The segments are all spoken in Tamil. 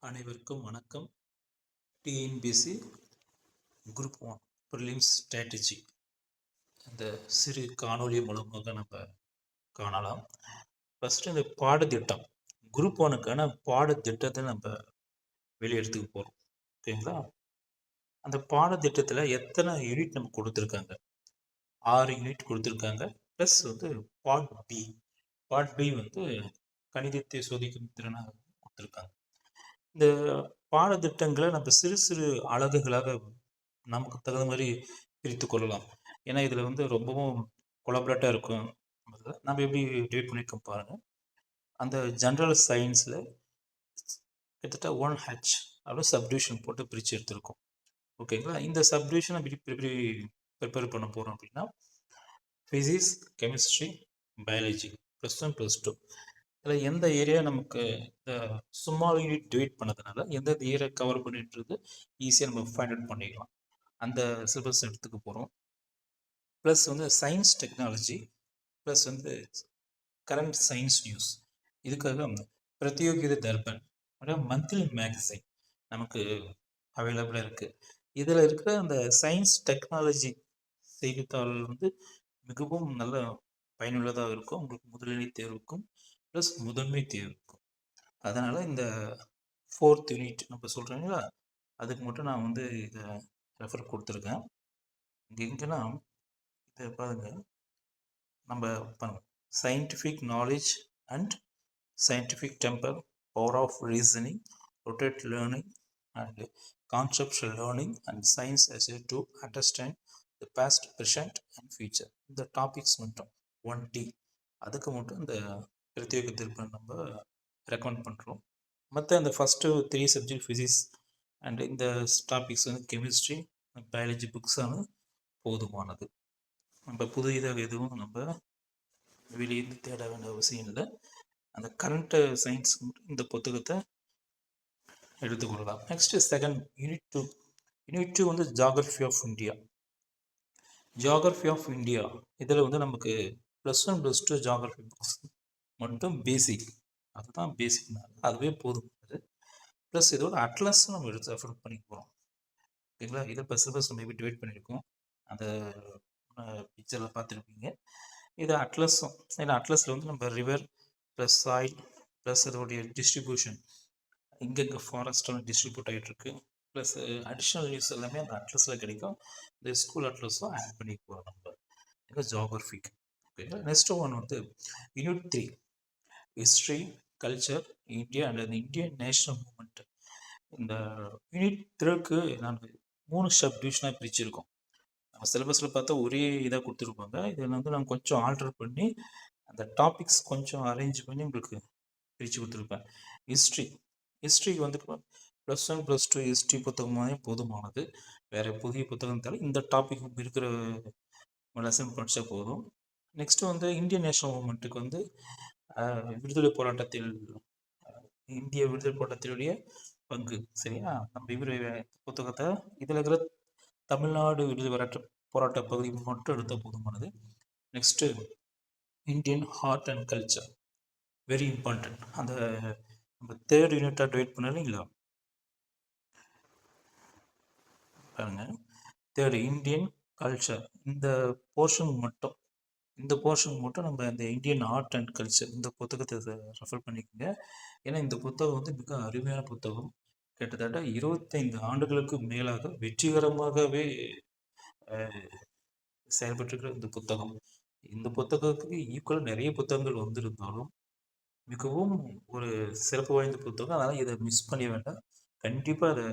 அனைவருக்கும் வணக்கம். டிஎன்பிஎஸ்சி குரூப் 1 ப்ரிலிம்ஸ் ஸ்ட்ராட்டஜி அந்த சிறு காணொளி மூலமாக நம்ம காணலாம். ஃபஸ்ட்டு இந்த பாடத்திட்டம் குரூப் 1க்கான பாடத்திட்டத்தை நம்ம வெளியெடுத்துக்க போகிறோம். ஓகேங்களா? அந்த பாடத்திட்டத்தில் எத்தனை யூனிட் நம்ம கொடுத்துருக்காங்க? 6 யூனிட் கொடுத்துருக்காங்க. ப்ளஸ் வந்து பார்ட் பி வந்து கணிதத்தை சோதிக்கும் திறனாக கொடுத்துருக்காங்க. இந்த பாடத்திட்டங்களை நம்ம சிறு சிறு அலகுகளாக நமக்கு தகுந்த மாதிரி பிரித்து கொள்ளலாம். ஏன்னா இதில் வந்து ரொம்பவும் கொலாபரேட்டாக இருக்கும். நம்ம எப்படி டிவைட் பண்ணியிருக்கோம் பாருங்கள். அந்த ஜென்ரல் சயின்ஸில் கிட்டத்தட்ட 1H அப்படின்னு சப்டிவிஷன் போட்டு பிரித்து எடுத்திருக்கோம். ஓகேங்களா? இந்த சப்டிவிஷனை எப்படி ப்ரிப்பேர் பண்ண போகிறோம் அப்படின்னா, ஃபிசிக்ஸ், கெமிஸ்ட்ரி, பயாலஜி +1 +2 இதில் எந்த ஏரியா நமக்கு இந்த ஸ்மால் யூனிட் டிவைட் பண்ணதுனால எந்தெந்த ஏரியா கவர் பண்ணிட்டுருக்கு ஈஸியாக நம்ம ஃபைண்ட் அவுட் பண்ணிக்கலாம். அந்த சிலபஸ் எடுத்துக்க போகிறோம். ப்ளஸ் வந்து சயின்ஸ் டெக்னாலஜி ப்ளஸ் வந்து கரண்ட் சயின்ஸ் நியூஸ். இதுக்காக பிரத்யோகித தர்பன் மந்த்லி மேகசைன் நமக்கு அவைலபிளாக இருக்குது. இதில் இருக்கிற அந்த சயின்ஸ் டெக்னாலஜி செய்தித்தாள் வந்து மிகவும் நல்ல பயனுள்ளதாக இருக்கும் உங்களுக்கு முதல்நிலை தேர்வுக்கும் ப்ளஸ் முதன்மை தேர்வுக்கும். அதனால் இந்த 4th யூனிட் நம்ம சொல்கிறீங்களா, அதுக்கு மட்டும் நான் வந்து இதை ரெஃபர் கொடுத்துருக்கேன். இங்கே எங்கன்னா இதை பாருங்க, நம்ம பண்ணுவோம் scientific knowledge and scientific temper, power of reasoning, rotate learning and conceptual learning and science as a to understand the past, present and future. இந்த டாபிக்ஸ் மட்டும் 1D அதுக்கு மட்டும் இந்த பிரத்யேக திருப்பம் நம்ம ரெக்கமெண்ட் பண்ணுறோம். மற்ற அந்த ஃபஸ்ட்டு 3 சப்ஜெக்ட் ஃபிசிக்ஸ் அண்ட் இந்த டாபிக்ஸ் வந்து கெமிஸ்ட்ரி, பயாலஜி புக்ஸான போதுமானது. நம்ம புதிதாக எதுவும் நம்ம வெளியிருந்து தேட வேண்டிய அவசியம் இல்லை. அந்த கரண்ட் சயின்ஸ் இந்த புத்தகத்தை எடுத்துக்கொள்ளலாம். நெக்ஸ்ட்டு செகண்ட் யூனிட் 2 வந்து geography of India. Geography of India இதில் வந்து நமக்கு +1 +2 ஜியாகிரஃபி புக்ஸ் மட்டும் பேசிக், அதுதான் பேசிக்னால அதுவே போதும். ப்ளஸ் இதோட அட்லஸும் நம்ம எடுத்து ரெஃபர் பண்ணிக்க போகிறோம். ஓகேங்களா? இதை சிலபஸ் நம்ம எப்படி டிவைட் பண்ணியிருக்கோம் அந்த பிக்சரில் பார்த்துருப்பீங்க. இது அட்லஸும், ஏன்னா அட்லஸில் வந்து நம்ம ரிவர் ப்ளஸ் சாயில் ப்ளஸ் அதோடைய டிஸ்ட்ரிபியூஷன் எங்கெங்கே ஃபாரஸ்ட்லாம் டிஸ்ட்ரிபியூட் ஆகிட்டுருக்கு ப்ளஸ் அடிஷ்னல் நியூஸ் எல்லாமே அந்த அட்லஸில் கிடைக்கும். இந்த ஸ்கூல் அட்லஸும் ஆட் பண்ணி போகிறோம் நம்ம இந்த ஜியாகிரஃபிக். ஓகேங்களா? நெக்ஸ்ட் ஒன் வந்து unit 3 history, culture, India and அந்த இந்தியன் நேஷனல் மூமெண்ட். இந்த யூனிட் 3க்கு நான் 3 சப் டிவிஷனாக பிரிச்சிருக்கோம். நம்ம சிலபஸில் பார்த்தா ஒரே இதாக கொடுத்துருப்பாங்க. இதில் வந்து நான் கொஞ்சம் ஆல்டர் பண்ணி அந்த டாபிக்ஸ் கொஞ்சம் அரேஞ்ச் பண்ணி உங்களுக்கு பிரித்து கொடுத்துருப்பேன். ஹிஸ்ட்ரிக்கு வந்து +1 +2 ஹிஸ்ட்ரி புத்தகமாகவே போதுமானது. வேறு புதிய புத்தகம் தவிர இந்த டாபிக் இருக்கிற லெசன் படித்தா போதும். நெக்ஸ்ட்டு வந்து இந்தியன் நேஷனல் மூமெண்ட்டுக்கு வந்து விடுதலை போராட்டத்தில் இந்திய விடுதலை போராட்டத்தினுடைய பங்கு. சரியா? நம்ம இவர் புத்தகத்தை இதில் இருக்கிற தமிழ்நாடு விடுதலை போராட்ட பகுதி மட்டும் எடுத்தால் போதுமானது. Next Indian art and culture very important. அந்த நம்ம 3rd யூனிட்டாக டிவைட் பண்ண இல்லைங்களா பாருங்க. 3rd இந்தியன் கல்ச்சர் இந்த போர்ஷன் மட்டும் நம்ம இந்த இந்தியன் ஆர்ட் அண்ட் கல்ச்சர் இந்த புத்தகத்தை ரெஃபர் பண்ணிக்கோங்க. ஏன்னா இந்த புத்தகம் வந்து மிக அருமையான புத்தகம். கிட்டத்தட்ட 25 ஆண்டுகளுக்கு மேலாக வெற்றிகரமாகவே செயல்பட்டிருக்கிற இந்த புத்தகத்துக்கு ஈக்குவலாக நிறைய புத்தகங்கள் வந்திருந்தாலும் மிகவும் ஒரு சிறப்பு வாய்ந்த புத்தகம். அதனால் இதை மிஸ் பண்ண வேண்டாம். கண்டிப்பாக அதை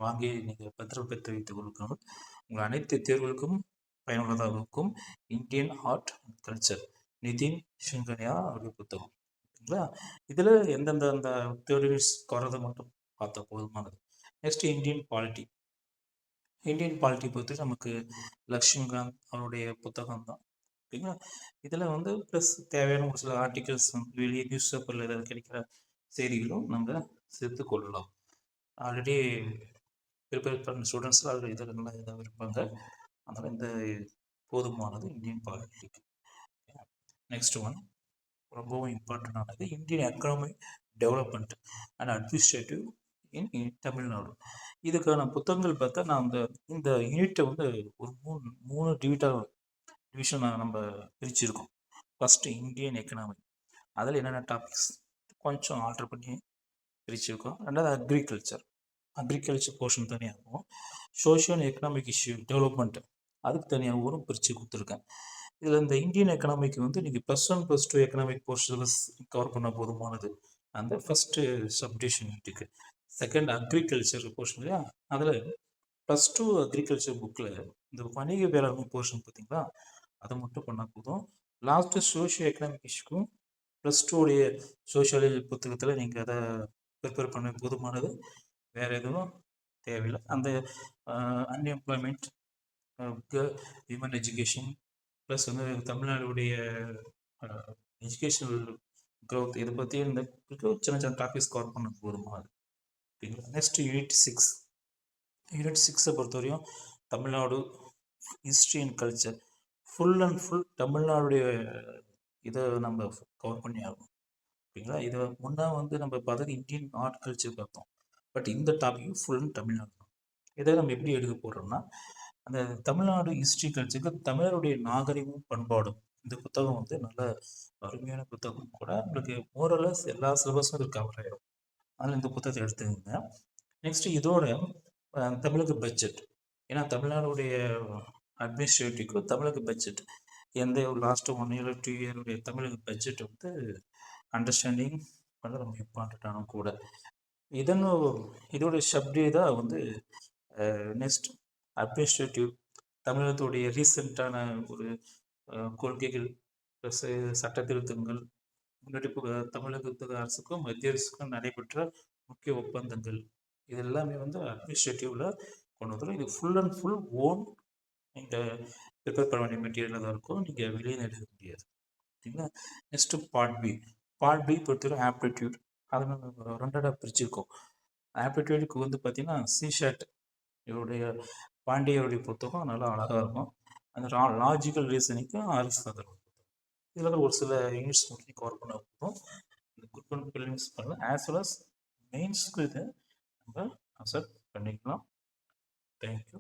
வாங்கி நீங்கள் பத்திரப்படுத்தி வைத்துக் கொள்ளணும். உங்கள் அனைத்து தேர்வுகளுக்கும் பயனுள்ளதாக இருக்கும். Indian art and culture, Nitin Singhania அவருடைய புத்தகம். ஓகேங்களா? இதில் எந்தெந்த அந்த 3rd யூனிட்ஸ் குறதை மட்டும் பார்த்தா போதுமானது. நெக்ஸ்ட் இந்தியன் பாலிட்டி பொறுத்து நமக்கு லக்ஷ்மிகாந்த் அவருடைய புத்தகம் தான். ஓகேங்களா? இதில் வந்து ப்ளஸ் தேவையான ஒரு சில ஆர்டிகல்ஸ் வெளியே நியூஸ் பேப்பரில் ஏதாவது கிடைக்கிற செய்திகளும் நம்ம சேர்த்து கொள்ளலாம். ஆல்ரெடி ப்ரிப்பேர் பண்ண ஸ்டூடெண்ட்ஸில் அதில் இதெல்லாம் ஏதாவது இருப்பாங்க. அதனால் இந்த போதுமானது இந்தியன் பாலிட்டிக்கு. நெக்ஸ்ட் ஒன் ரொம்பவும் இம்பார்ட்டண்டானது Indian economic development and administrative in Tamil Nadu. இதுக்கான புத்தகங்கள் பார்த்தா நான் இந்த யூனிட்டை வந்து ஒரு மூணு டிவிஷனாக நம்ம பிரிச்சிருக்கோம். ஃபஸ்ட்டு இந்தியன் எக்கனாமி, அதில் என்னென்ன டாபிக்ஸ் கொஞ்சம் ஆல்டர் பண்ணி பிரிச்சிருக்கோம். ரெண்டாவது அக்ரிகல்ச்சர் போர்ஷன் தனியாகவும், social and economic issue development அதுக்கு தனியாகவும் பிரித்து கொடுத்துருக்கேன். இதில் இந்த இந்தியன் எக்கனாமிக்கு வந்து நீங்கள் +1 +2 எக்கனாமிக் போர்ஷன்ஸ் கவர் பண்ண போதுமானது. அந்த ஃபஸ்ட்டு சப்டிவிஷன் யூனிட்டுக்கு. செகண்ட் அக்ரிகல்ச்சர் போர்ஷன் இல்லையா, அதில் +2 அக்ரிகல்ச்சர் புக்கில் இந்த வணிக வேளாண்மை போர்ஷன் பார்த்தீங்களா, அதை மட்டும் பண்ணால் போதும். லாஸ்ட்டு சோஷியோ எக்கனாமிக் இஷ்யூக்கும் +2 சோஷியாலஜி புத்தகத்தில் நீங்கள் அதை ப்ரிப்பேர் பண்ண போதுமானது. வேறு எதுவும் தேவையில்லை. அந்த அன்எம்ப்ளாய்மெண்ட், விமன் எஜுகேஷன், ப்ளஸ் வந்து தமிழ்நாடுடைய எஜுகேஷனல் க்ரோத் இதை பற்றி இந்த சின்ன சின்ன டாபிக்ஸ் கவர் பண்ண போதுமானது. ஓகேங்களா. நெக்ஸ்ட் யூனிட் 6 பொறுத்தவரையும் Tamil Nadu history and culture, full and full தமிழ்நாடுடைய இதை நம்ம கவர் பண்ணி ஆகணும். ஓகேங்களா. இதை முன்னே வந்து நம்ம பார்த்தது இந்தியன் ஆர்ட் கல்ச்சர் பார்த்தோம். பட் இந்த டாபிக் ஃபுல் அண்ட் தமிழ்நாடு தான். இதை நம்ம எப்படி எடுக்க போகிறோம்னா, அந்த தமிழ்நாடு ஹிஸ்ட்ரி கல்ச்சருக்கு தமிழருடைய நாகரிகமும் பண்பாடும் இந்த புத்தகம் வந்து நல்ல அருமையான புத்தகம் கூட. உங்களுக்கு மோரலஸ் எல்லா சிலபஸும் இது கவர் ஆகிடும். அதில் இந்த புத்தகத்தை எடுத்துக்கோங்க. நெக்ஸ்ட்டு இதோட தமிழக பட்ஜெட், ஏன்னா தமிழ்நாடுடைய அட்மினிஸ்ட்ரேட்டிவ்க்கு தமிழக பட்ஜெட் எந்த ஒரு லாஸ்ட்டு 1 இயர் 2 இயருடைய தமிழக பட்ஜெட் வந்து அண்டர்ஸ்டாண்டிங் பண்ண ரொம்ப இம்பார்ட்டண்ட்டான கூட. இதோடைய சப்டி தான் வந்து நெக்ஸ்ட் அட்மினிஸ்ட்ரேட்டிவ், தமிழகத்துடைய ரீசெண்டான ஒரு கொள்கைகள் ப்ளஸ் சட்ட திருத்தங்கள், முன்னாடி தமிழக அரசுக்கும் மத்திய அரசுக்கும் நடைபெற்ற முக்கிய ஒப்பந்தங்கள், இது எல்லாமே வந்து அட்மினிஸ்ட்ரேட்டிவில் கொண்டு வந்துடும். இது ஃபுல் அண்ட் ஃபுல் ஓன் நீங்கள் ப்ரிப்பேர் பண்ண வேண்டிய மெட்டீரியலாக தான் இருக்கும். நீங்கள் வெளியே எடுக்க முடியாது. ஓகேங்களா. நெக்ஸ்ட்டு பார்ட் பி பொறுத்தவரை ஆப்டிடியூட், அதை நம்ம ரெண்டாக பிரிச்சிருக்கோம். ஆப்டிடியூடுக்கு வந்து பார்த்தீங்கன்னா சிஷாட் இவருடைய பாண்டியருடைய புத்தகம் நல்லா அழகாக இருக்கும். அந்த லாஜிக்கல் ரீசனிங்க்கு ஆர்எஸ் சதர் இதில் ஒரு சில யூனிட்ஸ் மட்டும் கவர் பண்ண போதும். இந்த குரூப் ஒன் ப்ரிலிம்ஸ் பண்ணலாம், ஆஸ் வெல் அஸ் மெயின்ஸ்க்கு இதை நம்ம அக்செப்ட் பண்ணிக்கலாம். தேங்க்யூ.